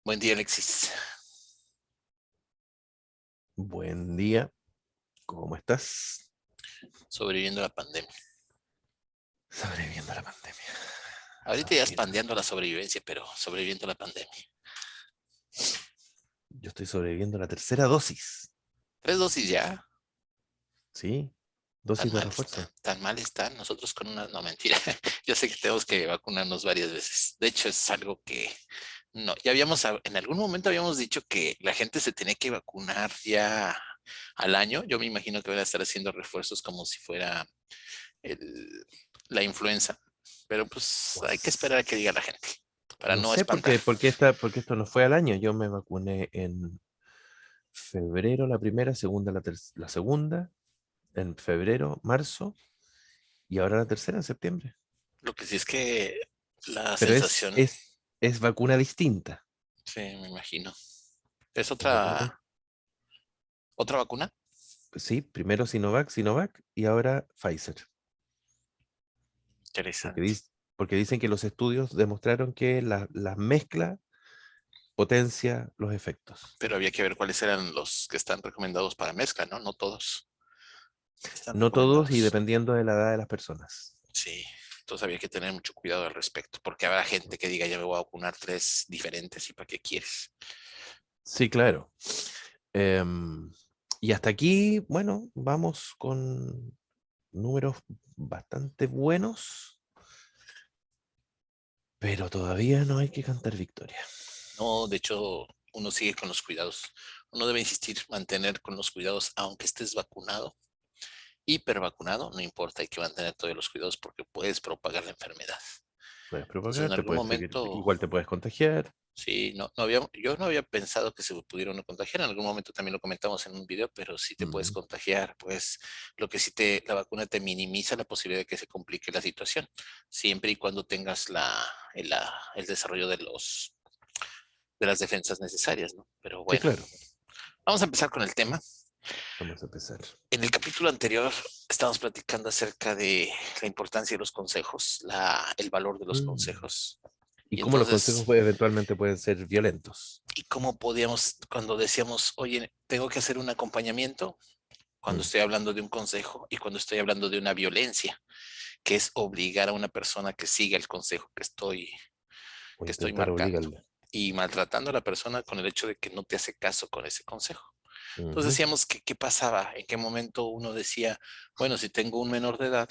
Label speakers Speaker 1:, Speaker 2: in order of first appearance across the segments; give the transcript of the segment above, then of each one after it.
Speaker 1: Buen día, Alexis.
Speaker 2: Buen día, ¿cómo estás?
Speaker 1: Sobreviviendo la pandemia.
Speaker 2: Sobreviviendo a la pandemia.
Speaker 1: Ahorita ya
Speaker 2: Sobreviviendo.
Speaker 1: expandiendo la sobrevivencia, pero sobreviviendo la pandemia.
Speaker 2: Yo estoy sobreviviendo a la tercera dosis,
Speaker 1: 3 dosis ya.
Speaker 2: ¿sí?
Speaker 1: Tan
Speaker 2: Dosis de
Speaker 1: mal está.
Speaker 2: refuerzo.
Speaker 1: Tan mal está. Nosotros con una... No, mentira. Yo sé que tenemos que vacunarnos varias veces. De hecho, es algo que... No, ya habíamos... En algún momento habíamos dicho que la gente se tenía que vacunar ya al año. Yo me imagino que van a estar haciendo refuerzos como si fuera el- la influenza. Pero pues hay que
Speaker 2: Pues,
Speaker 1: esperar a que diga la gente para
Speaker 2: no
Speaker 1: no
Speaker 2: sé
Speaker 1: espantar.
Speaker 2: porque esto no fue al año. Yo me vacuné en febrero la primera, la segunda, en febrero, marzo, y ahora la tercera en septiembre.
Speaker 1: Lo que sí es que la
Speaker 2: Pero
Speaker 1: sensación,
Speaker 2: es vacuna distinta.
Speaker 1: sí, me imagino. ¿Es
Speaker 2: Es vacuna dis-
Speaker 1: otra vacuna?
Speaker 2: Sí, primero Sinovac y ahora Pfizer. Porque,
Speaker 1: Interesante.
Speaker 2: porque dicen que los estudios demostraron que la mezcla potencia los efectos.
Speaker 1: Pero había que ver cuáles eran los que están recomendados para mezcla, ¿no? No todos están
Speaker 2: No todos y
Speaker 1: recomendados.
Speaker 2: dependiendo de la edad de las personas.
Speaker 1: Sí, entonces había que tener mucho cuidado al respecto, porque habrá gente que diga, ya me voy a vacunar 3 diferentes y para qué quieres.
Speaker 2: Sí, claro. Em, y hasta aquí, bueno, vamos con números bastante buenos, pero todavía no hay que cantar victoria.
Speaker 1: No, de hecho, uno sigue con los cuidados. Uno debe insistir, mantener con los cuidados, aunque estés vacunado, hipervacunado, no importa, hay que mantener todos los cuidados porque puedes propagar la enfermedad.
Speaker 2: Puedes
Speaker 1: Entonces, en
Speaker 2: propagar, te
Speaker 1: algún
Speaker 2: puedes seguir,
Speaker 1: momento,
Speaker 2: igual te puedes contagiar.
Speaker 1: sí, yo no había pensado que se pudiera uno contagiar. En algún momento también lo comentamos en un video, pero sí te puedes
Speaker 2: Mm,
Speaker 1: contagiar. Pues lo que sí la vacuna te minimiza la posibilidad de que se complique la situación, siempre y cuando tengas el desarrollo de las defensas necesarias, ¿no? Pero
Speaker 2: sí,
Speaker 1: bueno,
Speaker 2: claro.
Speaker 1: vamos a empezar con el tema.
Speaker 2: Vamos a empezar.
Speaker 1: En el capítulo anterior estábamos platicando acerca de la importancia de los consejos, el valor de los
Speaker 2: Mm.
Speaker 1: consejos.
Speaker 2: Y
Speaker 1: Y
Speaker 2: cómo los consejos
Speaker 1: entonces,
Speaker 2: eventualmente pueden ser violentos.
Speaker 1: y cómo podíamos, cuando decíamos, oye, tengo que hacer un acompañamiento, cuando
Speaker 2: Mm.
Speaker 1: estoy hablando de un consejo y cuando estoy hablando de una violencia, que es obligar a una persona que siga el consejo
Speaker 2: O
Speaker 1: que estoy
Speaker 2: intentar
Speaker 1: marcando
Speaker 2: obligarla.
Speaker 1: y maltratando a la persona con el hecho de que no te hace caso con ese consejo. Entonces
Speaker 2: Ujú.
Speaker 1: decíamos que qué pasaba, en qué momento uno decía, bueno, si tengo un menor de edad,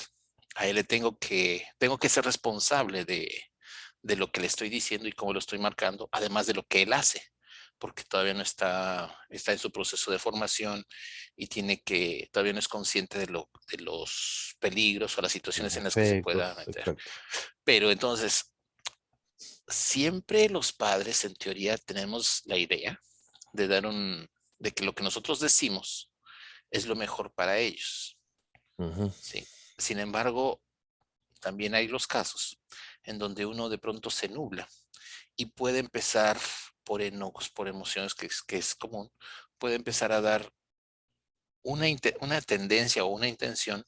Speaker 1: a él tengo que ser responsable de lo que le estoy diciendo y cómo lo estoy marcando, además de lo que él hace, porque todavía no está en su proceso de formación y todavía no es consciente de los peligros o las situaciones
Speaker 2: Los
Speaker 1: en las que se pueda
Speaker 2: efectos,
Speaker 1: meter.
Speaker 2: exacto.
Speaker 1: Pero entonces, siempre los padres, en teoría, tenemos la idea de de que lo que nosotros decimos es lo mejor para ellos.
Speaker 2: Ujú.
Speaker 1: ¿Sí? Sin embargo, también hay los casos en donde uno de pronto se nubla y puede empezar por enojos, por emociones que es común, puede empezar a dar una tendencia o una intención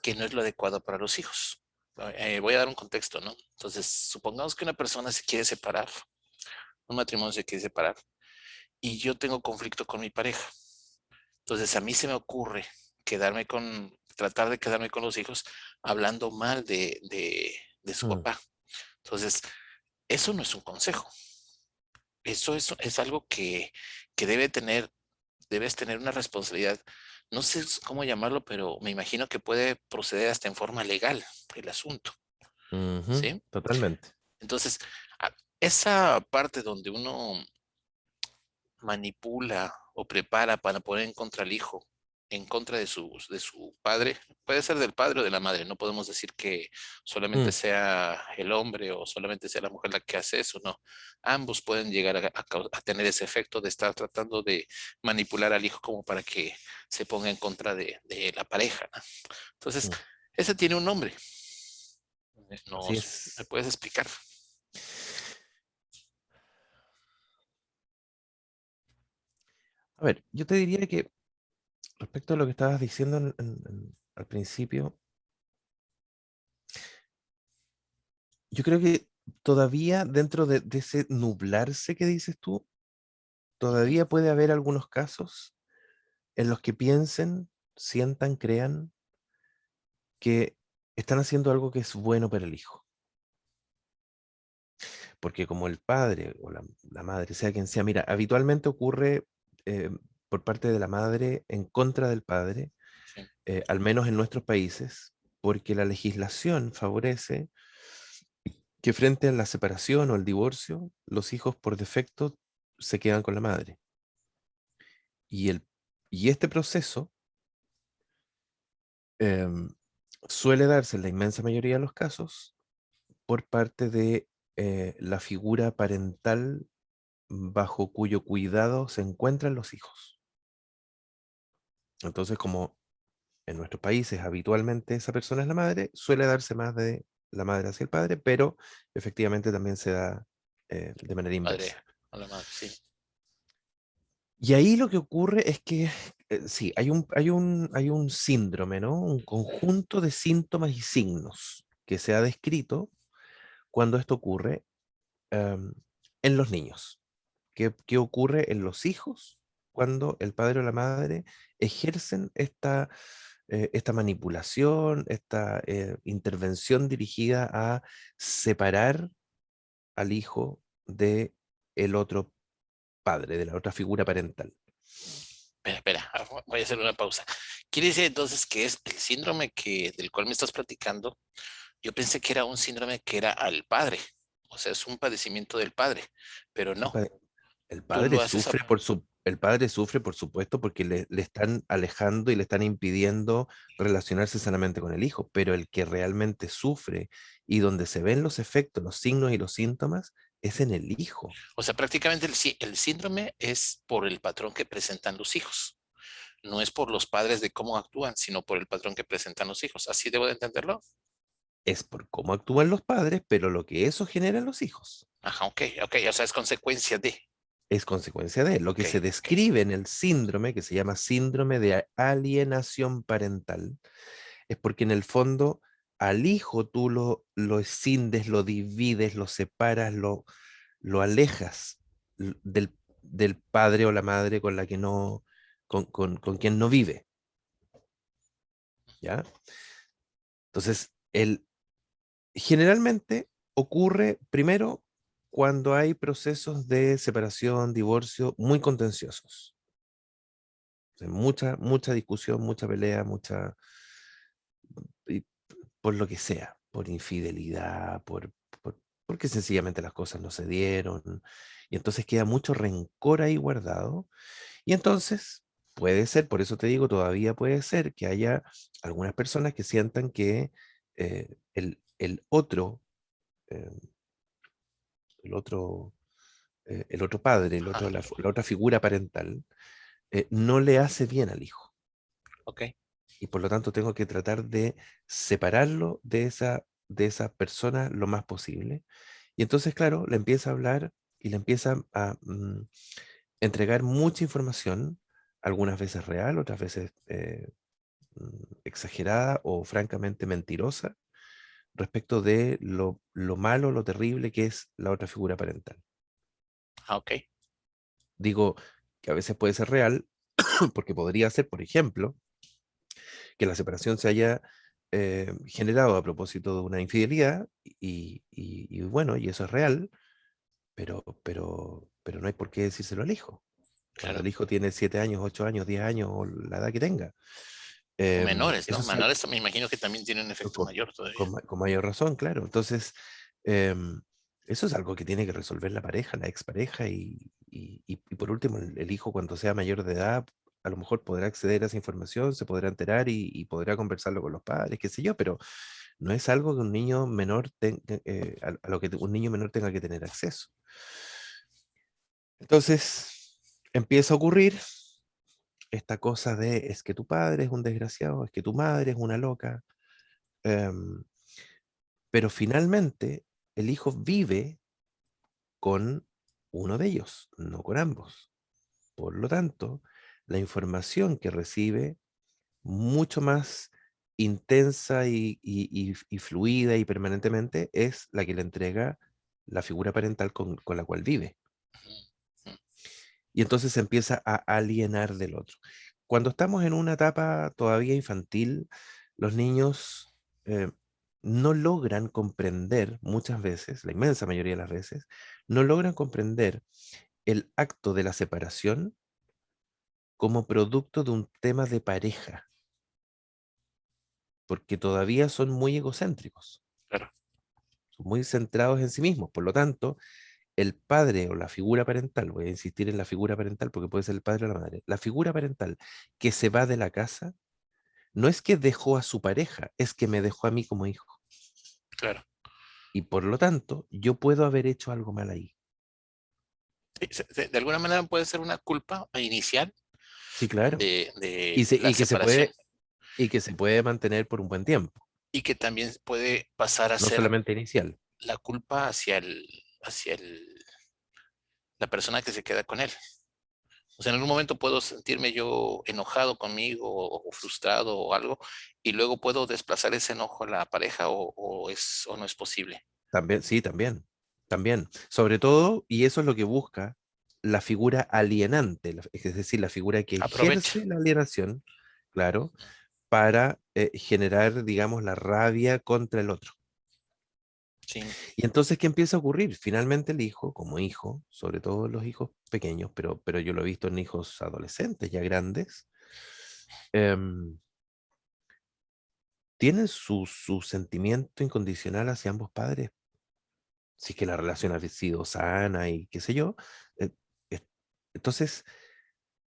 Speaker 1: que no es lo adecuado para los hijos. Voy a dar un contexto, ¿no? Entonces, supongamos que una persona se quiere separar, un matrimonio se quiere separar y yo tengo conflicto con mi pareja. Entonces, a mí se me ocurre tratar de quedarme con los hijos hablando mal de su
Speaker 2: Mm.
Speaker 1: papá. Entonces, eso no es un consejo. Eso es algo que debes tener una responsabilidad. No sé cómo llamarlo, pero me imagino que puede proceder hasta en forma legal el asunto,
Speaker 2: Ujú.
Speaker 1: ¿sí?
Speaker 2: Totalmente.
Speaker 1: Entonces, esa parte donde uno manipula o prepara para poner en contra al hijo, en contra de su padre, puede ser del padre o de la madre, no podemos decir que solamente
Speaker 2: Mm.
Speaker 1: sea el hombre o solamente sea la mujer la que hace eso, no. Ambos pueden llegar a tener ese efecto de estar tratando de manipular al hijo como para que se ponga en contra de la pareja, ¿no? Entonces,
Speaker 2: Mm.
Speaker 1: ese tiene un nombre.
Speaker 2: Así
Speaker 1: ¿Me
Speaker 2: es.
Speaker 1: puedes explicar?
Speaker 2: A ver, yo te diría que respecto a lo que estabas diciendo al principio, yo creo que todavía dentro de ese nublarse que dices tú,
Speaker 1: Ujú.
Speaker 2: todavía puede haber algunos casos en los que piensen, sientan, crean que están haciendo algo que es bueno para el hijo. Porque como el padre o la madre, sea quien sea, mira, habitualmente ocurre eh, por parte de la madre en contra del padre,
Speaker 1: Sí.
Speaker 2: al menos en nuestros países, porque la legislación favorece que frente a la separación o el divorcio, los hijos por defecto se quedan con la madre. Y, y este proceso em, suele darse en la inmensa mayoría de los casos por parte de la figura parental bajo cuyo cuidado se encuentran los hijos. Entonces, como en nuestros países habitualmente esa persona es la madre, suele darse más de la madre hacia el padre, pero efectivamente también se da de manera
Speaker 1: Padre
Speaker 2: inversa.
Speaker 1: a la madre, sí.
Speaker 2: Y ahí lo que ocurre es que, sí, hay un síndrome, ¿no? Un conjunto de síntomas y signos que se ha descrito cuando esto ocurre em, en los niños. ¿Qué ocurre en los hijos cuando el padre o la madre ejercen esta manipulación, esta intervención dirigida a separar al hijo de el otro padre, de la otra figura parental?
Speaker 1: Espera, voy a hacer una pausa. ¿Quiere decir entonces que es el síndrome del cual me estás platicando? Yo pensé que era un síndrome que era al padre, o sea, es un padecimiento del padre, pero
Speaker 2: Es un
Speaker 1: no,
Speaker 2: pa- El
Speaker 1: tú
Speaker 2: padre
Speaker 1: lo haces
Speaker 2: sufre el padre sufre, por supuesto, porque le están alejando y le están impidiendo relacionarse sanamente con el hijo, pero el que realmente sufre y donde se ven los efectos, los signos y los síntomas es en el hijo.
Speaker 1: o sea, prácticamente el síndrome es por el patrón que presentan los hijos, no es por los padres de cómo actúan, sino por el patrón que presentan los hijos. ¿Así debo de entenderlo?
Speaker 2: Es por cómo actúan los padres, pero lo que eso genera en los hijos
Speaker 1: Ajá, ok, ok, o sea, es consecuencia de.
Speaker 2: es consecuencia de lo
Speaker 1: Ok,
Speaker 2: que se
Speaker 1: ok.
Speaker 2: describe en el síndrome, que se llama síndrome de alienación parental, es porque en el fondo al hijo tú lo escindes, lo divides, lo separas, lo alejas del padre o la madre con la que no, con quien no vive, ¿ya? Entonces, generalmente ocurre primero cuando hay procesos de separación, divorcio muy contenciosos. O sea, mucha discusión, mucha pelea, y por lo que sea, por infidelidad, porque sencillamente las cosas no se dieron, y entonces queda mucho rencor ahí guardado, y entonces puede ser, por eso te digo, todavía puede ser que haya algunas personas que sientan que el otro, eh, el otro padre,
Speaker 1: Ajá,
Speaker 2: la otra figura parental, no le hace bien al hijo.
Speaker 1: ok.
Speaker 2: Y por lo tanto tengo que tratar de separarlo de esa persona lo más posible. Y entonces, claro, le empieza a hablar y le empieza a entregar mucha información, algunas veces real, otras veces exagerada o francamente mentirosa, respecto de lo malo, lo terrible que es la otra figura parental.
Speaker 1: Ah, ok.
Speaker 2: Digo que a veces puede ser real, porque podría ser, por ejemplo, que la separación se haya generado a propósito de una infidelidad y bueno, y eso es real, pero no hay por qué decírselo al hijo. Cuando
Speaker 1: Claro.
Speaker 2: el hijo tiene 7 años, 8 años, 10 años o la edad que tenga.
Speaker 1: O menores, ¿no?
Speaker 2: Eso es algo
Speaker 1: Menores me imagino que también tienen un efecto
Speaker 2: con,
Speaker 1: mayor todavía.
Speaker 2: con mayor razón, claro. Entonces, em, eso es algo que tiene que resolver la pareja, la expareja y por último, el hijo cuando sea mayor de edad, a lo mejor podrá acceder a esa información, se podrá enterar y podrá conversarlo con los padres, qué sé yo, pero no es algo que un niño menor a lo que un niño menor tenga que tener acceso. Entonces, empieza a ocurrir esta cosa de es que tu padre es un desgraciado, es que tu madre es una loca, em, pero finalmente el hijo vive con uno de ellos, no con ambos. Por lo tanto, la información que recibe mucho más intensa y fluida y permanentemente es la que le entrega la figura parental con la cual vive.
Speaker 1: Ujú, ujú.
Speaker 2: Y entonces se empieza a alienar del otro. Cuando estamos en una etapa todavía infantil, los niños eh, no logran comprender muchas veces, la inmensa mayoría de las veces, no logran comprender el acto de la separación como producto de un tema de pareja, porque todavía son muy egocéntricos,
Speaker 1: Claro,
Speaker 2: son muy centrados en sí mismos. Por lo tanto, el padre o la figura parental, voy a insistir en la figura parental porque puede ser el padre o la madre, la figura parental que se va de la casa, no es que dejó a su pareja, es que me dejó a mí como hijo.
Speaker 1: claro.
Speaker 2: Y por lo tanto, yo puedo haber hecho algo mal ahí.
Speaker 1: Sí, de alguna manera puede ser una culpa inicial
Speaker 2: Sí, claro.
Speaker 1: de
Speaker 2: Y, se-
Speaker 1: la
Speaker 2: y que se
Speaker 1: separación
Speaker 2: puede, y que se puede mantener por un buen tiempo,
Speaker 1: y que también puede pasar a
Speaker 2: no
Speaker 1: ser
Speaker 2: solamente inicial.
Speaker 1: la culpa hacia la persona que se queda con él. O sea, en algún momento puedo sentirme yo enojado conmigo o frustrado o algo, y luego puedo desplazar ese enojo a la pareja o no es posible.
Speaker 2: También, sí, también, también. Sobre todo, y eso es lo que busca la figura alienante, es decir, la figura que
Speaker 1: Aprovecha.
Speaker 2: ejerce la alienación, claro, para generar, digamos, la rabia contra el otro.
Speaker 1: Sí,
Speaker 2: Y entonces, ¿qué empieza a ocurrir? Finalmente el hijo, como hijo, sobre todo los hijos pequeños, pero yo lo he visto en hijos adolescentes ya grandes, em, tienen su sentimiento incondicional hacia ambos padres, si es que la relación ha sido sana y qué sé yo. eh, es- entonces,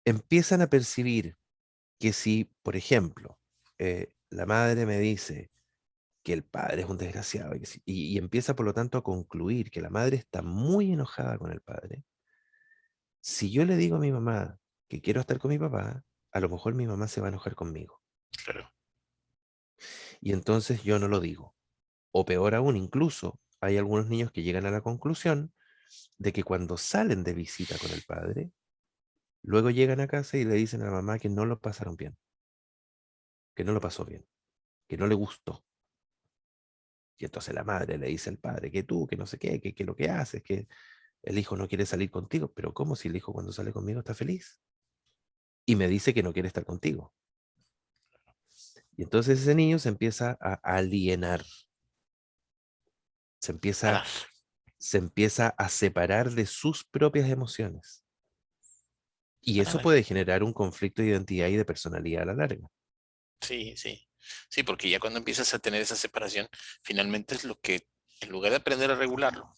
Speaker 2: empiezan a percibir que si, por ejemplo, la madre me dice que el padre es un desgraciado y empieza por lo tanto a concluir que la madre está muy enojada con el padre. Si yo le digo a mi mamá que quiero estar con mi papá, a lo mejor mi mamá se va a enojar conmigo.
Speaker 1: claro.
Speaker 2: Y entonces yo no lo digo. O peor aún, incluso hay algunos niños que llegan a la conclusión de que cuando salen de visita con el padre, luego llegan a casa y le dicen a la mamá que no lo pasaron bien, que no lo pasó bien, que no le gustó. Y entonces la madre le dice al padre que tú, que no sé qué, que lo que haces, que el hijo no quiere salir contigo. Pero ¿cómo si el hijo cuando sale conmigo está feliz? Y me dice que no quiere estar contigo. Y entonces ese niño se empieza a alienar, se empieza,
Speaker 1: Parar.
Speaker 2: se empieza a separar de sus propias emociones. Y eso
Speaker 1: Parar.
Speaker 2: puede generar un conflicto de identidad y de personalidad a la larga.
Speaker 1: Sí, sí. Sí, porque ya cuando empiezas a tener esa separación, finalmente es lo que, en lugar de aprender a regularlo,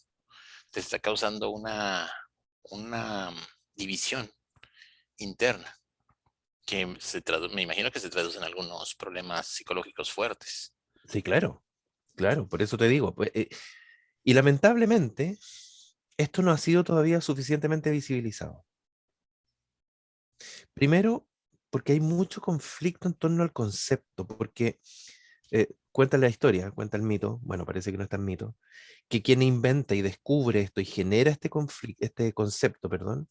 Speaker 1: te está causando una división interna que me imagino que se traduce en algunos problemas psicológicos fuertes.
Speaker 2: Sí, claro, claro, por eso te digo. Pues, y lamentablemente, esto no ha sido todavía suficientemente visibilizado. Primero, porque hay mucho conflicto en torno al concepto, porque cuenta la historia, cuenta el mito, bueno, parece que no es tan mito, que quien inventa y descubre esto y genera este conflicto, este concepto, perdón,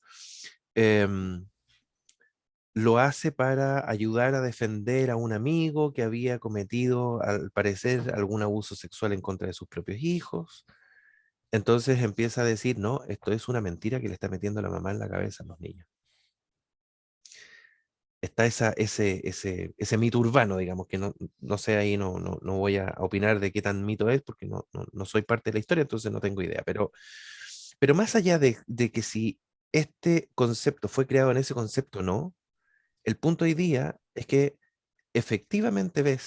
Speaker 2: em, lo hace para ayudar a defender a un amigo que había cometido, al parecer, algún abuso sexual en contra de sus propios hijos. Entonces empieza a decir, no, esto es una mentira que le está metiendo la mamá en la cabeza a los niños. Está ese mito urbano, digamos, que no sé ahí, no voy a opinar de qué tan mito es, porque no soy parte de la historia, entonces no tengo idea. Pero más allá de que si este concepto fue creado en ese concepto o no, el punto hoy día es que efectivamente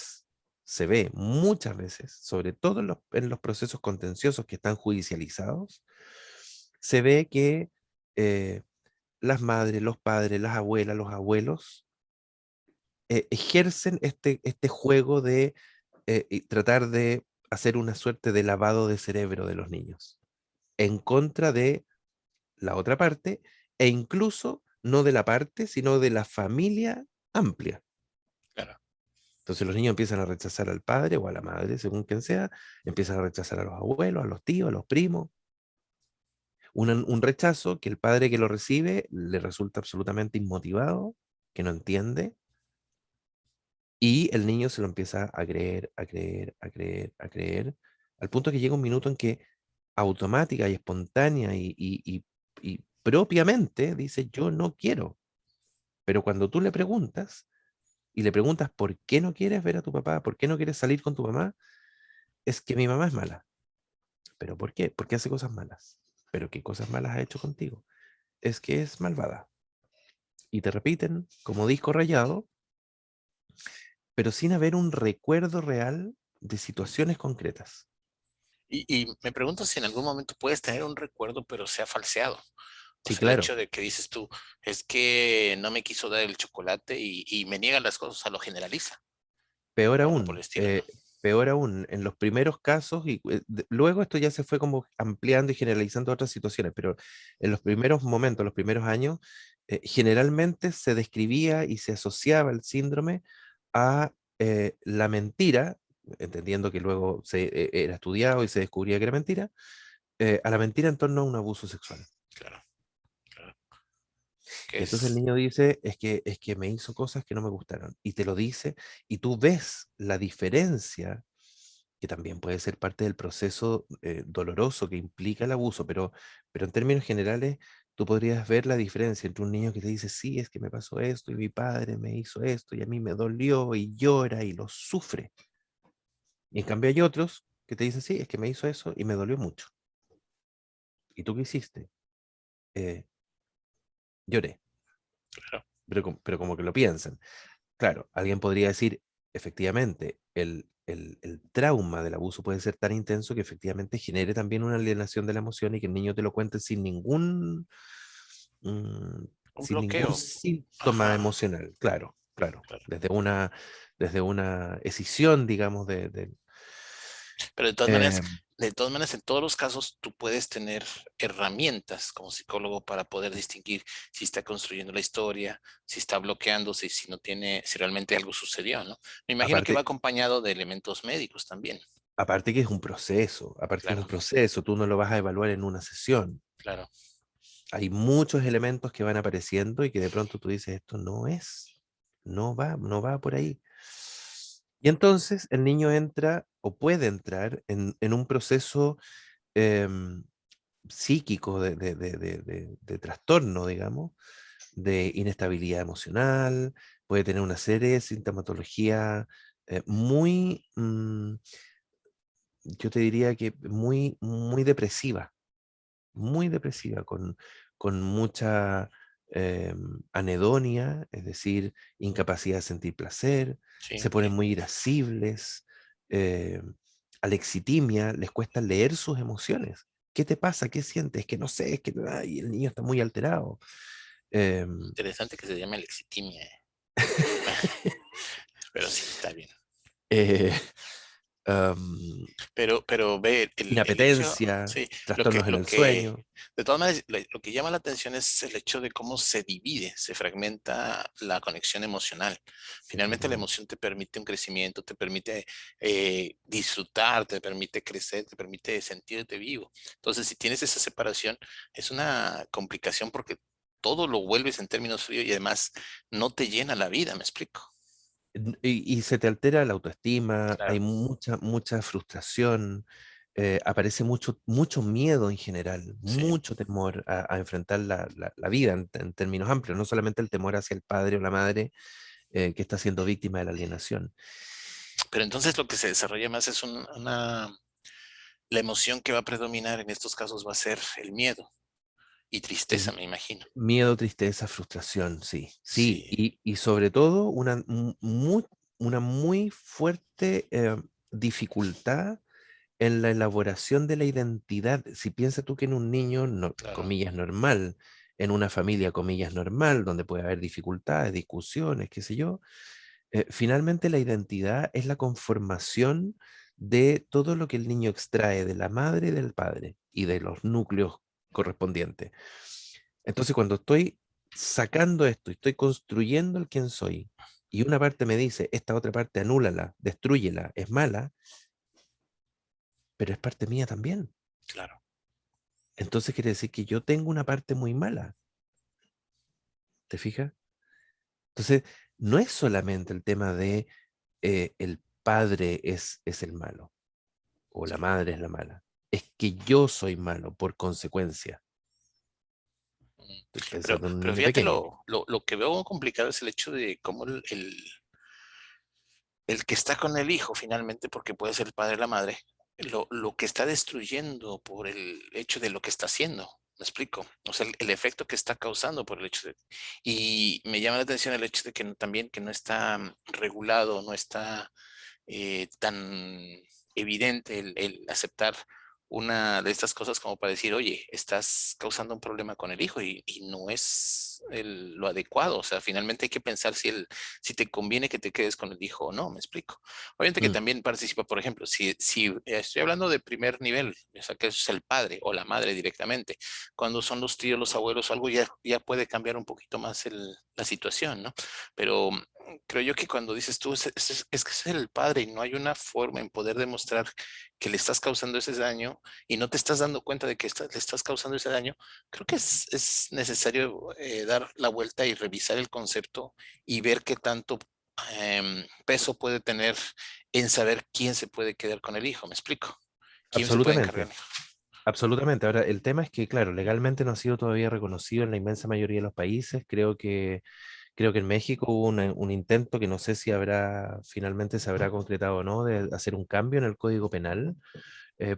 Speaker 2: se ve muchas veces, sobre todo en los procesos contenciosos que están judicializados, se ve que eh, las madres, los padres, las abuelas, los abuelos ejercen este juego de y tratar de hacer una suerte de lavado de cerebro de los niños, en contra de la otra parte, e incluso no de la parte, sino de la familia amplia.
Speaker 1: Claro.
Speaker 2: Entonces los niños empiezan a rechazar al padre o a la madre, según quien sea, empiezan a rechazar a los abuelos, a los tíos, a los primos. Un rechazo que el padre que lo recibe le resulta absolutamente inmotivado, que no entiende, y el niño se lo empieza a creer, a creer, a creer, a creer, al punto que llega un minuto en que automática y espontánea y propiamente dice, yo no quiero. Pero cuando tú le preguntas y le preguntas por qué no quieres ver a tu papá, por qué no quieres salir con tu mamá, es que mi mamá es mala. ¿Pero por qué? Porque hace cosas malas. ¿Pero qué cosas malas ha hecho contigo? Es que es malvada. Y te repiten como disco rayado, pero sin haber un recuerdo real de situaciones concretas.
Speaker 1: Y me pregunto si en algún momento puedes tener un recuerdo, pero sea falseado. O
Speaker 2: Sí,
Speaker 1: sea, el
Speaker 2: claro.
Speaker 1: hecho de que dices tú, es que no me quiso dar el chocolate y me niegan las cosas, o sea, lo generaliza, o algo por el estilo, ¿no?
Speaker 2: Peor aún, en los primeros casos, y luego esto ya se fue como ampliando y generalizando a otras situaciones, pero en los primeros momentos, los primeros años, generalmente se describía y se asociaba el síndrome a la mentira, entendiendo que luego era estudiado y se descubría que era mentira, a la mentira en torno a un abuso sexual.
Speaker 1: Claro, claro. Que
Speaker 2: Y entonces el
Speaker 1: es,
Speaker 2: niño dice, es que me hizo cosas que no me gustaron. Y te lo dice, y tú ves la diferencia, que también puede ser parte del proceso doloroso que implica el abuso, pero en términos generales, tú podrías ver la diferencia entre un niño que te dice, sí, es que me pasó esto, y mi padre me hizo esto, y a mí me dolió, y llora, y lo sufre. Y en cambio hay otros que te dicen, sí, es que me hizo eso, y me dolió mucho. ¿Y tú qué hiciste? "Eh, Lloré,
Speaker 1: claro.
Speaker 2: pero como que lo piensan. Claro, alguien podría decir, efectivamente, el trauma del abuso puede ser tan intenso que efectivamente genere también una alienación de la emoción y que el niño te lo cuente mm,
Speaker 1: Un
Speaker 2: sin ningún
Speaker 1: bloqueo.
Speaker 2: síntoma
Speaker 1: Ajá,
Speaker 2: emocional. Claro, claro.
Speaker 1: claro.
Speaker 2: Desde una escisión, digamos,
Speaker 1: Pero
Speaker 2: eh,
Speaker 1: de todas maneras, en todos los casos, tú puedes tener herramientas como psicólogo para poder distinguir si está construyendo la historia, si está bloqueándose, si no tiene, si realmente algo sucedió, ¿no? Me imagino que va
Speaker 2: aparte,
Speaker 1: acompañado de elementos médicos también.
Speaker 2: aparte que es un proceso, aparte que es un
Speaker 1: Claro,
Speaker 2: proceso, tú no lo vas a evaluar en una sesión.
Speaker 1: claro.
Speaker 2: Hay muchos elementos que van apareciendo y que de pronto tú dices, esto no es, no va por ahí. Y entonces el niño entra o puede entrar en un proceso em, psíquico de trastorno, digamos, de inestabilidad emocional, puede tener una serie de sintomatología yo te diría que muy depresiva, con mucha anedonia, es decir, incapacidad de sentir placer, se
Speaker 1: Sí,
Speaker 2: ponen muy irascibles, eh, alexitimia, les cuesta leer sus emociones. ¿Qué te pasa? ¿Qué sientes? Que no sé, es que ay, el niño está muy alterado. Em,
Speaker 1: interesante que se llame lexitimia, pero sí, está bien.
Speaker 2: eh, am,
Speaker 1: Pero ve, el hecho,
Speaker 2: Inapetencia,
Speaker 1: sí,
Speaker 2: trastornos en
Speaker 1: lo
Speaker 2: el
Speaker 1: que,
Speaker 2: sueño.
Speaker 1: de todas maneras, lo que llama la atención es el hecho de cómo se divide, se fragmenta la conexión emocional.
Speaker 2: Se
Speaker 1: Finalmente la
Speaker 2: fragmenta.
Speaker 1: emoción te permite un crecimiento, te permite disfrutar, te permite crecer, te permite sentirte vivo. Entonces, si tienes esa separación, es una complicación porque todo lo vuelves en términos fríos y además no te llena la vida, ¿me explico?
Speaker 2: Y se te altera la autoestima, hay
Speaker 1: Claro,
Speaker 2: mucha frustración, aparece mucho miedo en general,
Speaker 1: sí.
Speaker 2: mucho temor a enfrentar la vida en términos amplios, no solamente el temor hacia el padre o la madre que está siendo víctima de la alienación.
Speaker 1: Pero entonces lo que se desarrolla más es la emoción que va a predominar en estos casos va a ser el miedo y tristeza,
Speaker 2: El
Speaker 1: me imagino.
Speaker 2: miedo, tristeza, frustración, sí, sí,
Speaker 1: Sí,
Speaker 2: y sobre todo una muy fuerte dificultad en la elaboración de la identidad. Si piensas tú que en un niño,
Speaker 1: claro.
Speaker 2: comillas, normal, en una familia, comillas, normal, donde puede haber dificultades, discusiones, qué sé yo, finalmente la identidad es la conformación de todo lo que el niño extrae de la madre y del padre y de los núcleos correspondientes. Entonces, cuando estoy sacando esto y estoy construyendo el quién soy, y una parte me dice, esta otra parte anúlala, destrúyela, es mala, pero es parte mía también.
Speaker 1: Claro.
Speaker 2: Entonces quiere decir que yo tengo una parte muy mala, ¿te fijas? Entonces, no es solamente el tema de el padre es el malo o la
Speaker 1: Sí.
Speaker 2: madre es la mala. es que yo soy malo por consecuencia.
Speaker 1: Mm.
Speaker 2: Estoy
Speaker 1: Pero,
Speaker 2: pensando en un
Speaker 1: pero
Speaker 2: niño
Speaker 1: fíjate,
Speaker 2: pequeño.
Speaker 1: lo que veo complicado es el hecho de cómo el que está con el hijo finalmente, porque puede ser el padre o la madre, lo que está destruyendo por el hecho de lo que está haciendo. ¿Me explico? O sea, el efecto que está causando por el hecho de... Y me llama la atención el hecho de que también que no está regulado, no está tan evidente el aceptar una de estas cosas como para decir, oye, estás causando un problema con el hijo y no es lo adecuado. O sea, finalmente hay que pensar si te conviene que te quedes con el hijo o no, me explico. Obviamente que
Speaker 2: Mm,
Speaker 1: también participa, por ejemplo, si estoy hablando de primer nivel, o sea, que es el padre o la madre directamente, cuando son los tíos, los abuelos o algo, ya puede cambiar un poquito más la situación, ¿no? Pero creo yo que cuando dices tú, es que es el padre y no hay una forma en poder demostrar que le estás causando ese daño y no te estás dando cuenta de que le estás causando ese daño, creo que es necesario dar la vuelta y revisar el concepto y ver qué tanto peso puede tener en saber quién se puede quedar con el hijo, ¿me explico? ¿Quién se puede encargar?
Speaker 2: absolutamente, absolutamente. Ahora, el tema es que, claro, legalmente no ha sido todavía reconocido en la inmensa mayoría de los países. Creo que en México hubo un intento que no sé si habrá, finalmente se habrá concretado o no, de hacer un cambio en el Código Penal,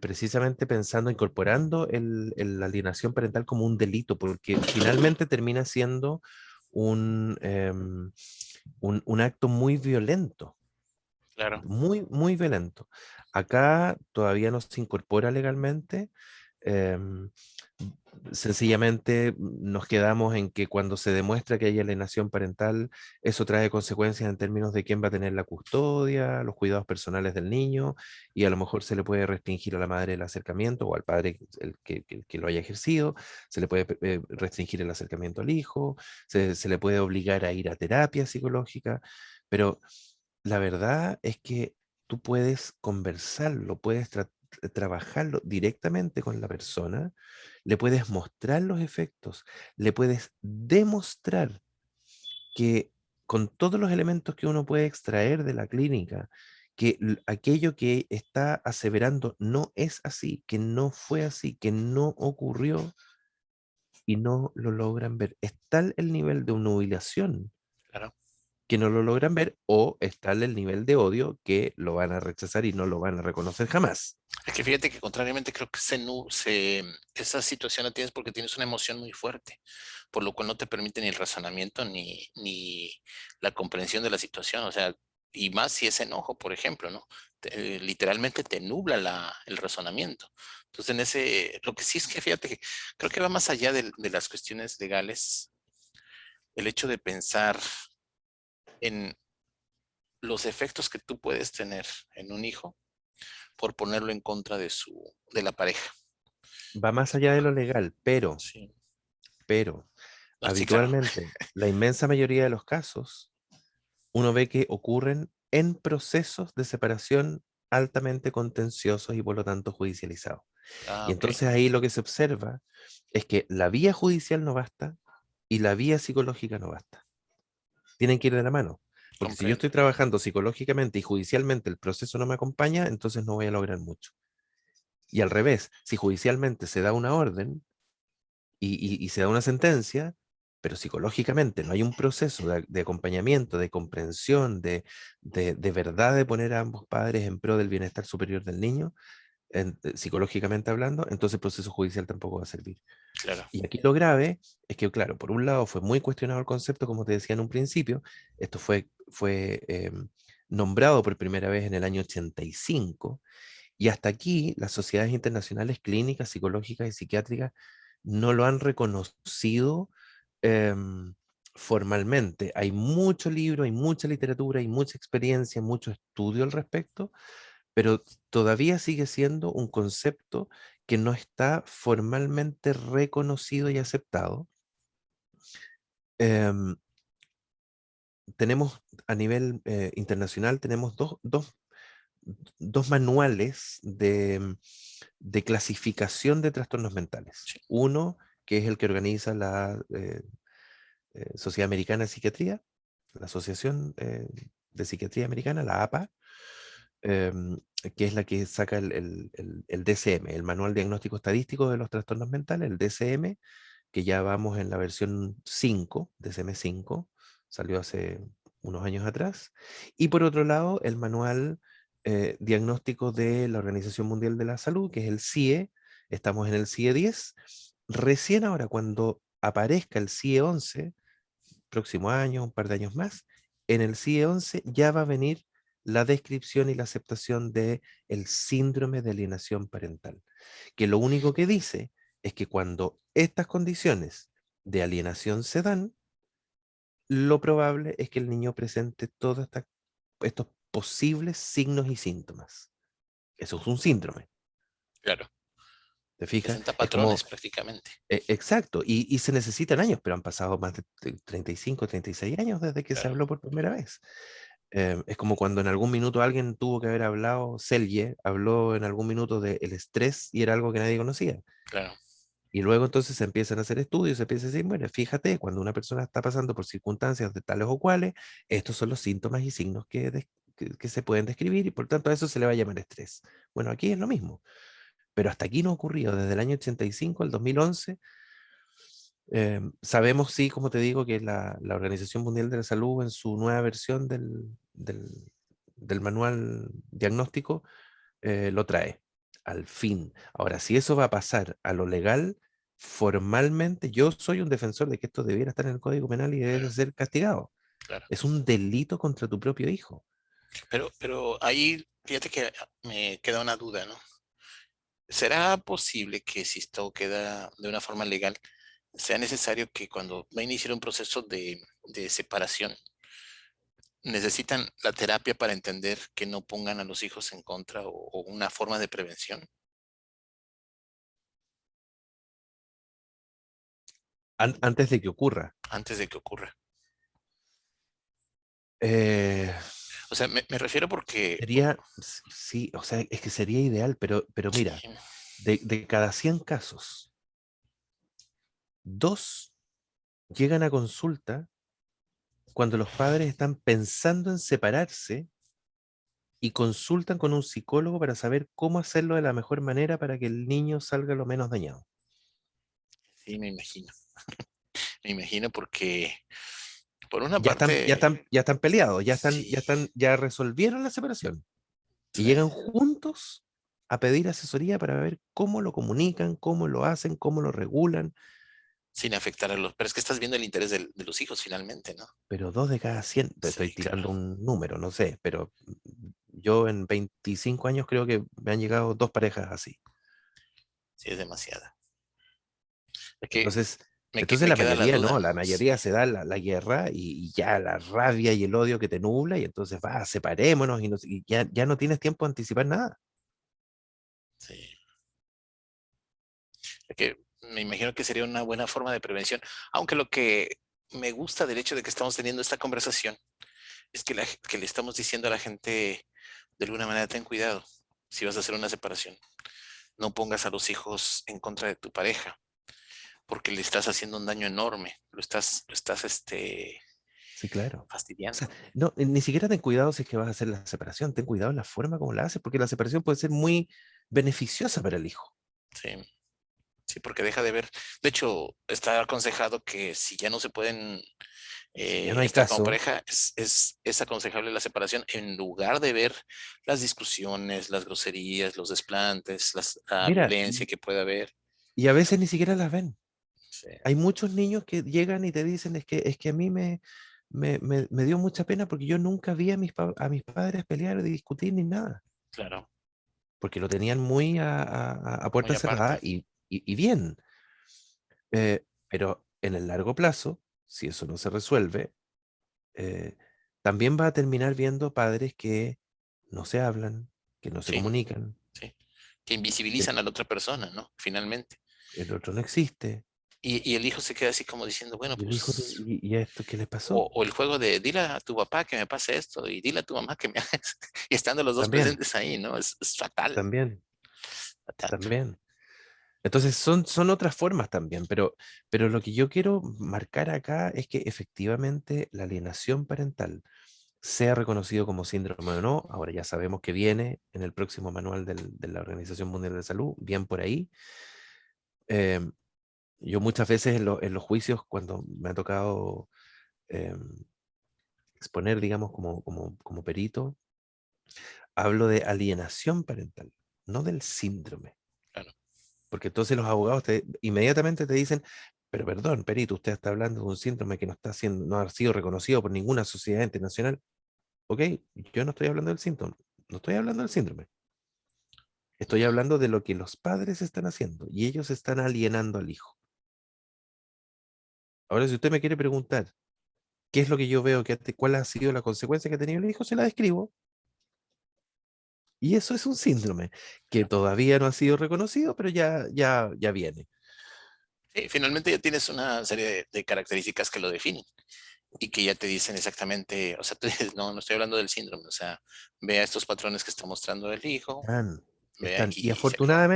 Speaker 2: precisamente pensando, incorporando la alienación parental como un delito, porque finalmente termina siendo un, un acto muy violento,
Speaker 1: Claro.
Speaker 2: muy, muy violento. Acá todavía no se incorpora legalmente. em, Sencillamente nos quedamos en que cuando se demuestra que hay alienación parental, eso trae consecuencias en términos de quién va a tener la custodia, los cuidados personales del niño, y a lo mejor se le puede restringir a la madre el acercamiento o al padre el que lo haya ejercido, se le puede restringir el acercamiento al hijo, se le puede obligar a ir a terapia psicológica, pero la verdad es que tú puedes conversarlo, puedes trabajarlo directamente con la persona, le puedes mostrar los efectos, le puedes demostrar que con todos los elementos que uno puede extraer de la clínica, que aquello que está aseverando no es así, que no fue así, que no ocurrió y no lo logran ver. Es tal el nivel de humillación
Speaker 1: Claro.
Speaker 2: que no lo logran ver, o está el nivel de odio que lo van a rechazar y no lo van a reconocer jamás.
Speaker 1: Es que fíjate que contrariamente creo que esa situación la tienes porque tienes una emoción muy fuerte, por lo cual no te permite ni el razonamiento ni la comprensión de la situación, o sea, y más si es enojo, por ejemplo, ¿no? Literalmente te nubla el razonamiento. Entonces, lo que sí es que fíjate que creo que va más allá de las cuestiones legales, el hecho de pensar en los efectos que tú puedes tener en un hijo por ponerlo en contra de la pareja.
Speaker 2: Va
Speaker 1: ¿Me
Speaker 2: más allá de
Speaker 1: explico?
Speaker 2: lo legal,
Speaker 1: Sí.
Speaker 2: pero
Speaker 1: No, sí, claro.
Speaker 2: habitualmente la inmensa mayoría de los casos uno ve que ocurren en procesos de separación altamente contenciosos y por lo tanto judicializados.
Speaker 1: Ah,
Speaker 2: Y
Speaker 1: ok.
Speaker 2: entonces ahí lo que se observa es que la vía judicial no basta y la vía psicológica no basta. Tienen que ir de la mano. Porque si yo
Speaker 1: Comprendo.
Speaker 2: estoy trabajando psicológicamente y judicialmente el proceso no me acompaña, entonces no voy a lograr mucho. Y al revés, si judicialmente se da una orden y se da una sentencia, pero psicológicamente no hay un proceso de acompañamiento, de comprensión, de verdad de poner a ambos padres en pro del bienestar superior del niño, psicológicamente hablando, entonces el proceso judicial tampoco va a servir.
Speaker 1: Claro.
Speaker 2: Y aquí lo grave es que, claro, por un lado fue muy cuestionado el concepto, como te decía en un principio, esto fue nombrado por primera vez en el año 85, y hasta aquí las sociedades internacionales clínicas, psicológicas y psiquiátricas no lo han reconocido formalmente. Hay mucho libro, hay mucha literatura, hay mucha experiencia, mucho estudio al respecto, pero todavía sigue siendo un concepto que no está formalmente reconocido y aceptado. Em, Tenemos a nivel internacional, tenemos dos manuales de clasificación de trastornos mentales.
Speaker 1: Sí.
Speaker 2: Uno, que es el que organiza la Sociedad Americana de Psiquiatría, la Asociación de Psiquiatría Americana, la APA, em, que es la que saca el DSM, el Manual Diagnóstico Estadístico de los Trastornos Mentales, el DSM, que ya vamos en la versión 5, DSM-5, salió hace unos años atrás. Y por otro lado, el Manual Diagnóstico de la Organización Mundial de la Salud, que es el CIE, estamos en el CIE 10. Recién ahora, cuando aparezca el CIE 11, próximo año, un par de años más, en el CIE 11 ya va a venir la descripción y la aceptación de el síndrome de alienación parental, que lo único que dice es que cuando estas condiciones de alienación se dan, lo probable es que el niño presente todos estos posibles signos y síntomas. Eso es un síndrome,
Speaker 1: Claro,
Speaker 2: ¿te fijas?
Speaker 1: presenta
Speaker 2: Es como,
Speaker 1: patrones prácticamente.
Speaker 2: exacto, y se necesitan años, pero han pasado más de 35, 36 años desde que se
Speaker 1: Claro,
Speaker 2: habló por primera vez. Es como cuando en algún minuto alguien tuvo que haber hablado, Selye habló en algún minuto del estrés y era algo que nadie conocía.
Speaker 1: claro,
Speaker 2: Y luego entonces se empiezan a hacer estudios, se empieza a decir, bueno, fíjate, cuando una persona está pasando por circunstancias de tales o cuales, estos son los síntomas y signos que se pueden describir y por tanto a eso se le va a llamar estrés. Bueno, aquí es lo mismo, pero hasta aquí no ha ocurrido, desde el año 85 al 2011. Sabemos, sí, como te digo, que la Organización Mundial de la Salud en su nueva versión del manual diagnóstico lo trae, al fin. Ahora, si eso va a pasar a lo legal, formalmente, yo soy un defensor de que esto debiera estar en el Código Penal y debe
Speaker 1: claro,
Speaker 2: ser castigado.
Speaker 1: claro.
Speaker 2: Es un delito contra tu propio hijo.
Speaker 1: Pero ahí, fíjate que me queda una duda, ¿no? ¿Será posible que si esto queda de una forma legal, sea necesario que cuando va a iniciar un proceso de separación, necesitan la terapia para entender que no pongan a los hijos en contra o una forma de prevención
Speaker 2: Antes de que ocurra.
Speaker 1: antes de que ocurra?
Speaker 2: Eh,
Speaker 1: O sea, me refiero porque,
Speaker 2: sí, o sea, es que sería ideal, pero
Speaker 1: sí,
Speaker 2: mira, de cada 100 casos, dos llegan a consulta cuando los padres están pensando en separarse y consultan con un psicólogo para saber cómo hacerlo de la mejor manera para que el niño salga lo menos dañado.
Speaker 1: sí, me imagino porque por una
Speaker 2: Ya están, ya
Speaker 1: parte,
Speaker 2: están, ya están peleados,
Speaker 1: sí,
Speaker 2: ya resolvieron la separación y
Speaker 1: sí,
Speaker 2: llegan juntos a pedir asesoría para ver cómo lo comunican, cómo lo hacen, cómo lo regulan,
Speaker 1: sin afectar a los, pero es que estás viendo el interés de los hijos finalmente, ¿no?
Speaker 2: pero 2 de cada 100, te estoy
Speaker 1: Sí, claro,
Speaker 2: tirando un número, no sé, pero yo en 25 años creo que me han llegado 2 parejas así.
Speaker 1: sí es demasiada. Es que
Speaker 2: Entonces,
Speaker 1: me,
Speaker 2: entonces
Speaker 1: me
Speaker 2: la
Speaker 1: queda la
Speaker 2: mayoría
Speaker 1: duda,
Speaker 2: no, la
Speaker 1: ¿no? Sí,
Speaker 2: mayoría se da la guerra y ya la rabia y el odio que te nubla y entonces va, separémonos y ya no tienes tiempo de anticipar nada.
Speaker 1: sí. Es que me imagino que sería una buena forma de prevención, aunque lo que me gusta del hecho de que estamos teniendo esta conversación es que, que le estamos diciendo a la gente de alguna manera, ten cuidado si vas a hacer una separación. No pongas a los hijos en contra de tu pareja, porque le estás haciendo un daño enorme, lo estás
Speaker 2: Sí, claro. O sea,
Speaker 1: fastidiando.
Speaker 2: no, ni siquiera ten cuidado si es que vas a hacer la separación, ten cuidado en la forma como la haces, porque la separación puede ser muy beneficiosa para el hijo.
Speaker 1: Sí, sí, porque deja de ver. De hecho, está aconsejado que si ya no se pueden
Speaker 2: Si ya no hay
Speaker 1: estar como
Speaker 2: caso,
Speaker 1: pareja, es aconsejable la separación en lugar de ver las discusiones, las groserías, los desplantes, la
Speaker 2: mira,
Speaker 1: violencia que puede haber.
Speaker 2: y a veces ni siquiera las ven.
Speaker 1: Sí,
Speaker 2: Hay muchos niños que llegan y te dicen, es que a mí me dio mucha pena porque yo nunca vi a mis padres pelear o discutir ni nada,
Speaker 1: claro,
Speaker 2: porque lo tenían muy a
Speaker 1: muy
Speaker 2: puerta cerrada
Speaker 1: aparte.
Speaker 2: y bien. Pero en el largo plazo, si eso no se resuelve, eh, también va a terminar viendo padres que no se hablan, que no se
Speaker 1: Sí,
Speaker 2: comunican,
Speaker 1: sí. Que
Speaker 2: que
Speaker 1: invisibilizan a la otra persona, ¿no? Finalmente.
Speaker 2: el otro no existe.
Speaker 1: Y el hijo se queda así como diciendo, bueno,
Speaker 2: Y el hijo,
Speaker 1: pues,
Speaker 2: ¿y a esto qué le
Speaker 1: o,
Speaker 2: pasó?
Speaker 1: o el juego de dile a tu papá que me pase esto y dile a tu mamá que me hagas, y estando los dos
Speaker 2: También,
Speaker 1: presentes ahí, ¿no? Es fatal,
Speaker 2: también,
Speaker 1: fatal.
Speaker 2: también. Entonces son otras formas también, pero lo que yo quiero marcar acá es que efectivamente la alienación parental sea reconocido como síndrome o no. Ahora ya sabemos que viene en el próximo manual de la Organización Mundial de Salud, bien por ahí. Em, yo muchas veces en los juicios, cuando me ha tocado em, exponer, digamos, como perito, hablo de alienación parental, no del síndrome.
Speaker 1: Claro.
Speaker 2: Porque entonces los abogados inmediatamente te dicen, pero perdón, perito, usted está hablando de un síndrome que no ha sido reconocido por ninguna sociedad internacional. Ok, yo no estoy hablando del síntoma, no estoy hablando del síndrome. Estoy
Speaker 1: Ujú.
Speaker 2: hablando de lo que los padres están haciendo y ellos están alienando al hijo. Ahora, si usted me quiere preguntar qué es lo que yo veo, cuál ha sido la consecuencia que ha tenido el hijo, se la describo. Y eso es un síndrome que todavía no ha sido reconocido, pero ya viene.
Speaker 1: Sí, finalmente ya tienes una serie de características que lo definen y que ya te dicen exactamente, o sea, tú dices, no, no estoy hablando del síndrome, o sea, vea estos patrones que está mostrando el hijo,
Speaker 2: Están,
Speaker 1: vea
Speaker 2: están.
Speaker 1: y se acabó.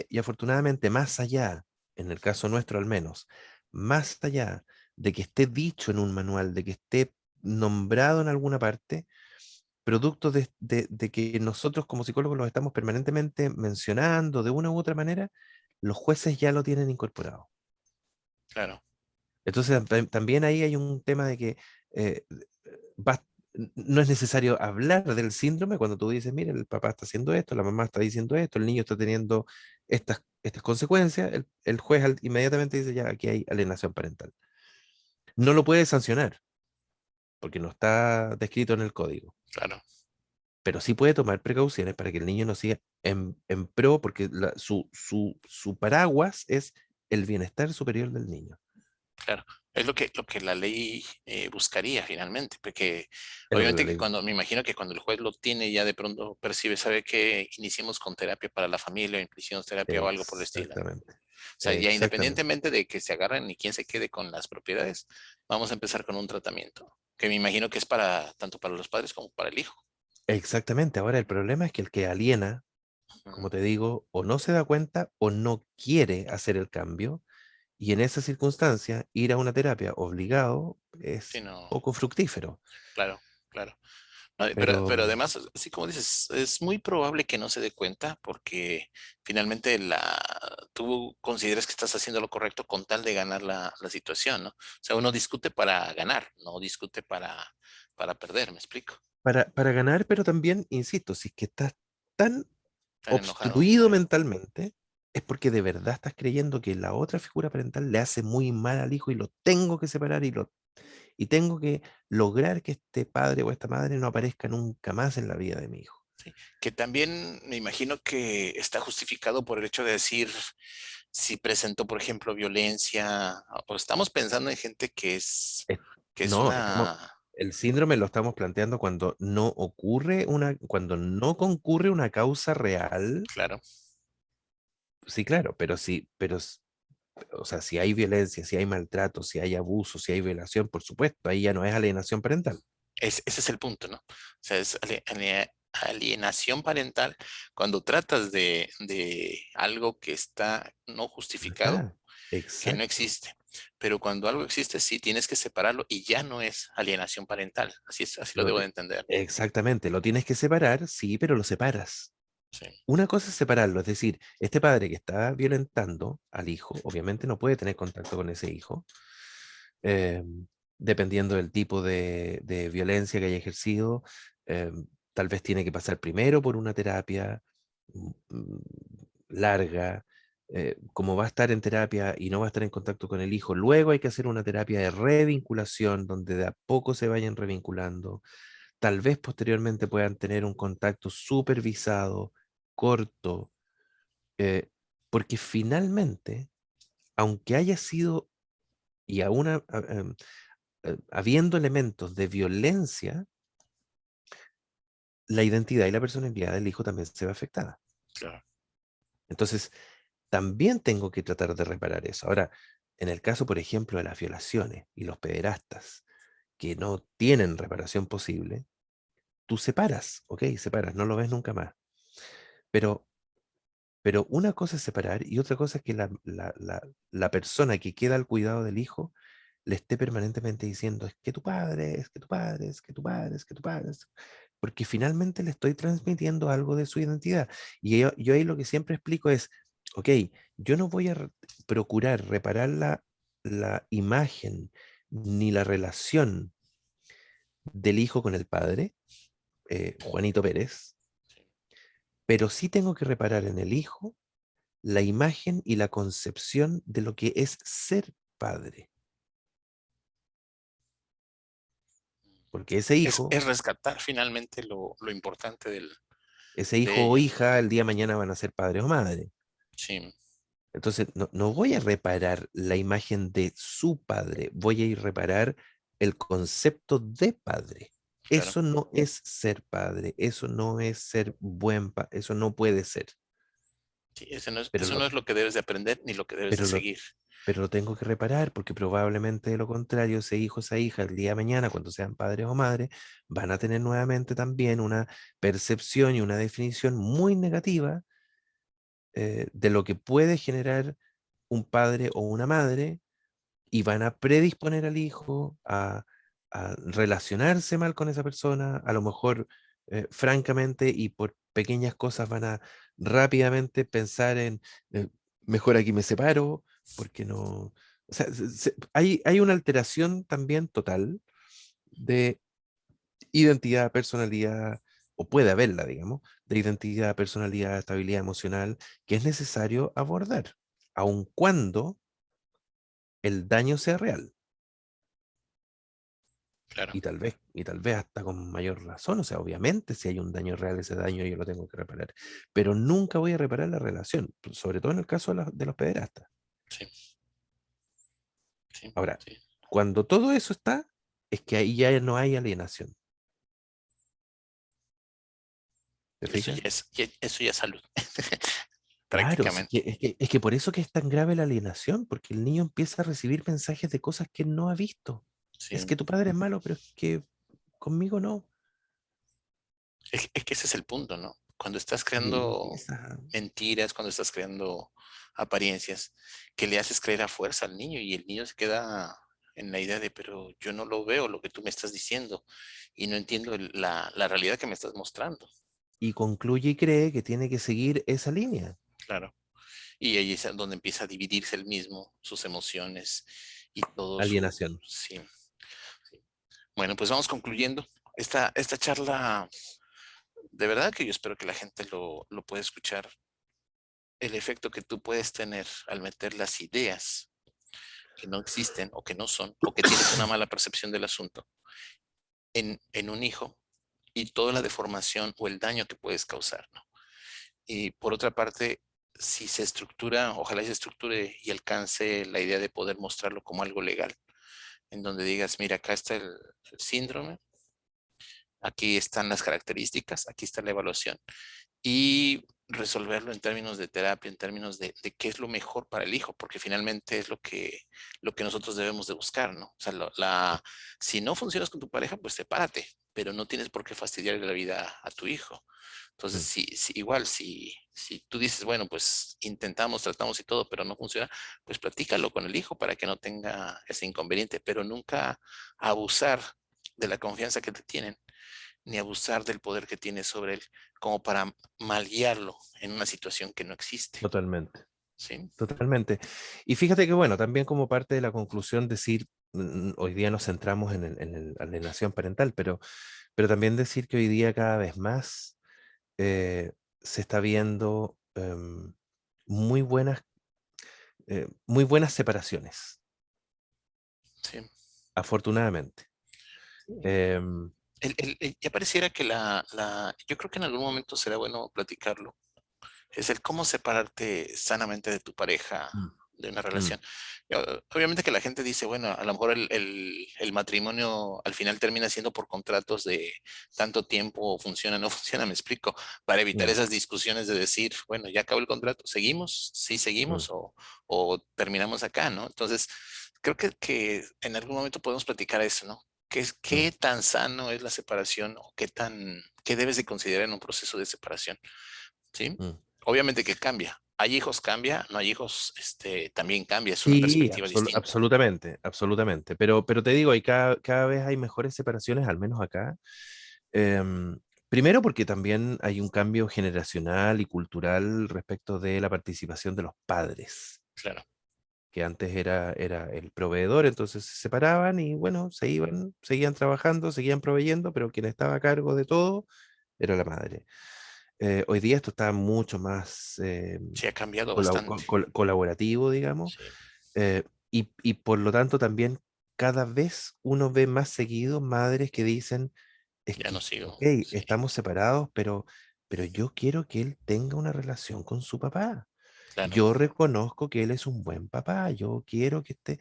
Speaker 2: Y afortunadamente, más allá, en el caso nuestro al menos, más allá de que esté dicho en un manual, de que esté nombrado en alguna parte, producto de que nosotros como psicólogos los estamos permanentemente mencionando de una u otra manera, los jueces ya lo tienen incorporado.
Speaker 1: Claro,
Speaker 2: Entonces también ahí hay un tema de que eh, bas- no es necesario hablar del síndrome cuando tú dices, mira, el papá está haciendo esto, la mamá está diciendo esto, el niño está teniendo estas consecuencias, el juez inmediatamente dice, ya, aquí hay alienación parental. No lo puede sancionar porque no está descrito en el código,
Speaker 1: claro,
Speaker 2: pero sí puede tomar precauciones para que el niño no siga en pro, porque su paraguas es el bienestar superior del niño.
Speaker 1: claro. Es lo que la ley buscaría finalmente, porque
Speaker 2: Es lo que la
Speaker 1: obviamente que
Speaker 2: ley
Speaker 1: cuando, me imagino que cuando el juez lo tiene ya de pronto percibe, sabe que iniciemos con terapia para la familia o iniciemos terapia o algo por el estilo, ¿no? O
Speaker 2: exactamente,
Speaker 1: sea, ya
Speaker 2: exactamente.
Speaker 1: independientemente de que se agarren y quién se quede con las propiedades, vamos a empezar con un tratamiento, que me imagino que es para tanto para los padres como para el hijo.
Speaker 2: Exactamente. Ahora el problema es que el que aliena,
Speaker 1: Ujú.
Speaker 2: como te digo, o no se da cuenta o no quiere hacer el cambio, y en esa circunstancia ir a una terapia obligado
Speaker 1: Sí,
Speaker 2: es
Speaker 1: no,
Speaker 2: poco fructífero.
Speaker 1: claro, claro. No, pero
Speaker 2: Pero
Speaker 1: además, así como dices, es muy probable que no se dé cuenta porque finalmente tú consideras que estás haciendo lo correcto con tal de ganar la situación, ¿no? O sea, uno discute para ganar, no discute para perder, ¿me explico?
Speaker 2: para ganar, pero también, insisto, si es que estás tan
Speaker 1: Tan enojado.
Speaker 2: obstruido mentalmente, es porque de verdad estás creyendo que la otra figura parental le hace muy mal al hijo y lo tengo que separar y tengo que lograr que este padre o esta madre no aparezca nunca más en la vida de mi hijo.
Speaker 1: Sí, que también me imagino que está justificado por el hecho de decir si presentó, por ejemplo, violencia, o estamos pensando en gente
Speaker 2: Es-
Speaker 1: que es
Speaker 2: No,
Speaker 1: una,
Speaker 2: el síndrome lo estamos planteando cuando no cuando no concurre una causa real.
Speaker 1: claro,
Speaker 2: Sí, claro, o sea, si hay violencia, si hay maltrato, si hay abuso, si hay violación, por supuesto, ahí ya no es alienación parental.
Speaker 1: ese es el punto, ¿no? O sea, es alienación parental cuando tratas de algo que está no
Speaker 2: No
Speaker 1: justificado,
Speaker 2: está.
Speaker 1: que no
Speaker 2: Exacto.
Speaker 1: existe. Pero cuando algo existe, sí tienes que separarlo y ya no es alienación parental. Así es, así lo
Speaker 2: Lo-
Speaker 1: debo de
Speaker 2: eh,
Speaker 1: entender.
Speaker 2: Exactamente, lo tienes que separar, sí, pero lo separas.
Speaker 1: Sí,
Speaker 2: Una cosa es separarlo, es decir, este padre que está violentando al hijo, obviamente no puede tener contacto con ese hijo, eh, dependiendo del tipo de violencia que haya ejercido, eh, tal vez tiene que pasar primero por una terapia mm, mm, larga. Como va a estar en terapia y no va a estar en contacto con el hijo, luego hay que hacer una terapia de revinculación donde de a poco se vayan revinculando. Tal vez posteriormente puedan tener un contacto supervisado, corto, eh, porque finalmente, aunque haya sido y aún habiendo elementos de violencia, la identidad y la personalidad del hijo también se ve afectada.
Speaker 1: claro.
Speaker 2: Entonces, también tengo que tratar de reparar eso. Ahora, en el caso, por ejemplo, de las violaciones y los pederastas que no tienen reparación posible, tú separas, ¿ok? Separas, no lo ves nunca más. Pero, pero una cosa es separar y otra cosa es que la persona que queda al cuidado del hijo le esté permanentemente diciendo, es que tu padre, es que tu padre, es que tu padre, es que tu padre, porque finalmente le estoy transmitiendo algo de su identidad. Y yo ahí lo que siempre explico es, ok, yo no voy a procurar reparar la imagen ni la relación del hijo con el padre, Juanito Pérez, pero sí tengo que reparar en el hijo la imagen y la concepción de lo que es ser padre. Porque
Speaker 1: Es rescatar finalmente lo importante
Speaker 2: ese
Speaker 1: de
Speaker 2: hijo o
Speaker 1: ello.
Speaker 2: hija el día de mañana van a ser padre o madre.
Speaker 1: Sí,
Speaker 2: Entonces, no voy a reparar la imagen de su padre, voy a ir a reparar el concepto de padre.
Speaker 1: claro.
Speaker 2: Eso no es ser padre, eso no es ser buen padre, eso no puede ser.
Speaker 1: Sí,
Speaker 2: Pero
Speaker 1: eso no
Speaker 2: lo,
Speaker 1: es lo que debes de aprender ni lo que debes de
Speaker 2: pero lo,
Speaker 1: seguir.
Speaker 2: pero lo tengo que reparar porque probablemente de lo contrario, ese hijo, esa hija, el día de mañana, cuando sean padres o madres, van a tener nuevamente también una percepción y una definición muy negativa de lo que puede generar un padre o una madre y van a predisponer al hijo a relacionarse mal con esa persona, a lo mejor francamente y por pequeñas cosas van a rápidamente pensar en, mejor aquí me separo, porque no... O sea, hay una alteración también total de identidad, personalidad, o puede haberla, digamos, de identidad, personalidad, estabilidad emocional, que es necesario abordar, aun cuando el daño sea real.
Speaker 1: Claro.
Speaker 2: Y tal vez hasta con mayor razón, o sea, obviamente si hay un daño real, ese daño yo lo tengo que reparar, pero nunca voy a reparar la relación, sobre todo en el caso de los pederastas.
Speaker 1: Sí, sí,
Speaker 2: Ahora,
Speaker 1: sí.
Speaker 2: cuando todo eso está, es que ahí ya no hay alienación, ¿te fijas?
Speaker 1: Eso ya es salud,
Speaker 2: Claro, sí,
Speaker 1: prácticamente.
Speaker 2: es que por eso que es tan grave la alienación, porque el niño empieza a recibir mensajes de cosas que no ha visto. Es
Speaker 1: Sí.
Speaker 2: que tu padre es malo, pero es que conmigo no.
Speaker 1: Es que ese es el punto, ¿no? Cuando estás
Speaker 2: Y ahí
Speaker 1: creando
Speaker 2: empieza.
Speaker 1: mentiras, cuando estás creando apariencias, que le haces creer a fuerza al niño y el niño se queda en la idea de, pero yo no lo veo lo que tú me estás diciendo y no entiendo la realidad que me estás mostrando.
Speaker 2: Y concluye y cree que tiene que seguir esa línea.
Speaker 1: Claro. Y ahí es donde empieza a dividirse el mismo, sus emociones y todo su...
Speaker 2: Alienación.
Speaker 1: Sí, sí. Bueno, pues vamos concluyendo. Esta charla, de verdad que yo espero que la gente lo pueda escuchar. El efecto que tú puedes tener al meter las ideas que no existen o que no son, o que tienes una mala percepción del asunto en un hijo y toda la deformación o el daño que puedes causar, ¿no? Y por otra parte, si se estructura, ojalá se estructure y alcance la idea de poder mostrarlo como algo legal, en donde digas, mira, acá está el síndrome, aquí están las características, aquí está la evaluación, y resolverlo en términos de terapia, en términos de qué es lo mejor para el hijo, porque finalmente es lo que nosotros debemos de buscar, ¿no? O sea, si no funcionas con tu pareja, pues sepárate, pero no tienes por qué fastidiarle la vida a tu hijo. Entonces,
Speaker 2: Mm,
Speaker 1: igual, si tú dices, bueno, pues intentamos, tratamos y todo, pero no funciona, pues platícalo con el hijo para que no tenga ese inconveniente, pero nunca abusar de la confianza que te tienen ni abusar del poder que tiene sobre él, como para mal guiarlo en una situación que no existe.
Speaker 2: totalmente,
Speaker 1: ¿Sí?
Speaker 2: totalmente. Y fíjate que, bueno, también como parte de la conclusión decir, hoy día nos centramos en alienación parental, pero también decir que hoy día cada vez más se está viendo muy buenas separaciones,
Speaker 1: Sí.
Speaker 2: afortunadamente. Em,
Speaker 1: Ya pareciera que yo creo que en algún momento será bueno platicarlo. Es el cómo separarte sanamente de tu pareja,
Speaker 2: mm,
Speaker 1: de una
Speaker 2: mm,
Speaker 1: relación. Obviamente que la gente dice, bueno, a lo mejor el matrimonio al final termina siendo por contratos de tanto tiempo, funciona, no funciona, me explico, para evitar
Speaker 2: mm,
Speaker 1: esas discusiones de decir, bueno, ya acabó el contrato, ¿seguimos? Sí,
Speaker 2: mm,
Speaker 1: seguimos o terminamos acá, ¿no? Entonces, creo que en algún momento podemos platicar eso, ¿no?
Speaker 2: mm,
Speaker 1: ¿Qué tan sano es la separación o qué debes de considerar en un proceso de separación? ¿Sí?
Speaker 2: mm.
Speaker 1: Obviamente que cambia, hay hijos cambia, no hay hijos también cambia, es una
Speaker 2: Sí,
Speaker 1: perspectiva distinta.
Speaker 2: absolutamente, absolutamente. Pero te digo, cada vez hay mejores separaciones, al menos acá. Em, Primero porque también hay un cambio generacional y cultural respecto de la participación de los padres,
Speaker 1: Claro,
Speaker 2: que antes era el proveedor, entonces se separaban y bueno, se iban, seguían trabajando, seguían proveyendo, pero quien estaba a cargo de todo era la madre. Hoy día esto está mucho más
Speaker 1: sí ha cambiado bastante.
Speaker 2: colaborativo, digamos,
Speaker 1: Sí,
Speaker 2: eh, y por lo tanto también cada vez uno ve más seguido madres que dicen, es
Speaker 1: ya no
Speaker 2: que,
Speaker 1: sigo.
Speaker 2: ok,
Speaker 1: Sí,
Speaker 2: estamos separados, pero yo quiero que él tenga una relación con su papá.
Speaker 1: claro.
Speaker 2: Yo reconozco que él es un buen papá, yo quiero que esté,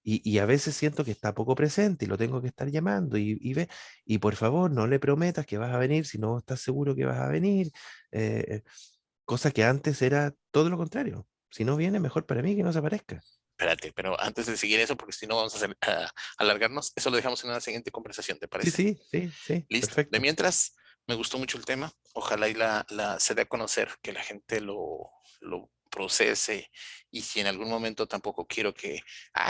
Speaker 2: y a veces siento que está poco presente y lo tengo que estar llamando y por favor no le prometas que vas a venir si no estás seguro que vas a venir, eh, cosa que antes era todo lo contrario. Si no viene, mejor para mí que no se aparezca.
Speaker 1: Espérate, pero antes de seguir eso, porque si no vamos a alargarnos, eso lo dejamos en una siguiente conversación, ¿te
Speaker 2: Sí,
Speaker 1: parece?
Speaker 2: sí, sí, sí,
Speaker 1: Listo. De
Speaker 2: perfecto.
Speaker 1: mientras, me gustó mucho el tema. Ojalá y se dé a conocer, que la gente lo procese. Y si en algún momento tampoco quiero que,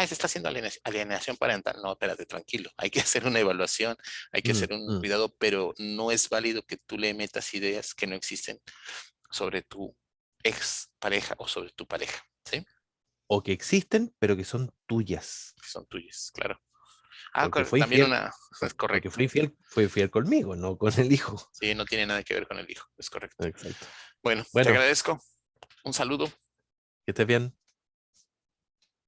Speaker 1: se está haciendo alienación parental. No, espérate, tranquilo. Hay que hacer una evaluación, hay que
Speaker 2: Mm,
Speaker 1: hacer un
Speaker 2: mm.
Speaker 1: cuidado, pero no es válido que tú le metas ideas que no existen sobre tu ex pareja o sobre tu pareja, ¿sí?
Speaker 2: O que existen, pero que son tuyas.
Speaker 1: Que son tuyas, claro.
Speaker 2: Porque fue
Speaker 1: También
Speaker 2: infiel,
Speaker 1: es
Speaker 2: porque
Speaker 1: correcto.
Speaker 2: fue infiel conmigo, no con el hijo.
Speaker 1: Sí, no tiene nada que ver con el hijo, es correcto.
Speaker 2: Exacto.
Speaker 1: Bueno, te
Speaker 2: Bueno,
Speaker 1: agradezco. Un saludo.
Speaker 2: que estés bien.